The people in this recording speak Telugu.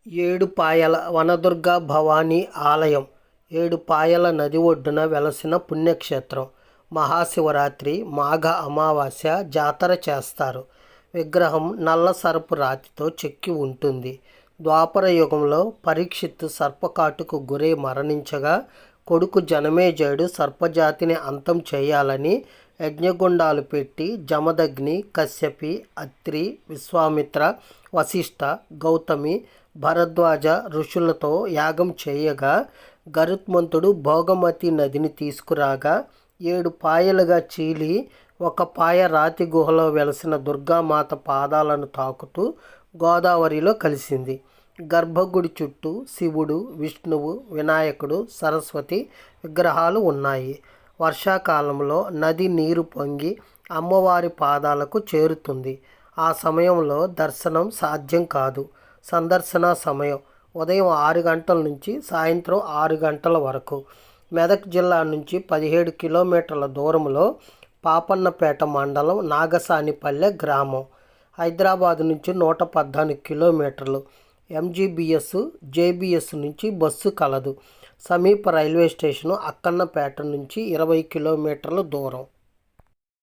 ఏడుపాయల వనదుర్గ భవానీ ఆలయం ఏడుపాయల నది ఒడ్డున వెలసిన పుణ్యక్షేత్రం. మహాశివరాత్రి, మాఘ అమావాస్య జాతర చేస్తారు. విగ్రహం నల్ల సర్పు రాతితో చెక్కి ఉంటుంది. ద్వాపర యుగంలో పరీక్షిత్తు సర్పకాటుకు గురై మరణించగా కొడుకు జనమేజయుడు సర్పజాతిని అంతం చేయాలని యజ్ఞగుండాలు పెట్టి జమదగ్ని, కశ్యపి, అత్రి, విశ్వామిత్ర, వశిష్ఠ, గౌతమి, భరద్వాజ ఋషులతో యాగం చేయగా గరుత్మంతుడు భోగమతి నదిని తీసుకురాగా 7 పాయలుగా చీలి ఒక పాయ రాతి గుహలో వెలసిన దుర్గామాత పాదాలను తాకుతూ గోదావరిలో కలిసింది. గర్భగుడి చుట్టూ శివుడు, విష్ణువు, వినాయకుడు, సరస్వతి విగ్రహాలు ఉన్నాయి. వర్షాకాలంలో నది నీరు పొంగి అమ్మవారి పాదాలకు చేరుతుంది. ఆ సమయంలో దర్శనం సాధ్యం కాదు. సందర్శన సమయం ఉదయం 6 గంటల నుంచి సాయంత్రం 6 గంటల వరకు. మెదక్ జిల్లా నుంచి 17 కిలోమీటర్ల దూరంలో పాపన్నపేట మండలం నాగసానిపల్లె గ్రామం. హైదరాబాద్ నుంచి 114 కిలోమీటర్లు. ఎంజీబీఎస్, జేబీఎస్ నుంచి బస్సు కలదు. సమీప రైల్వే స్టేషను అక్కన్నపేట నుంచి 20 కిలోమీటర్ల దూరం.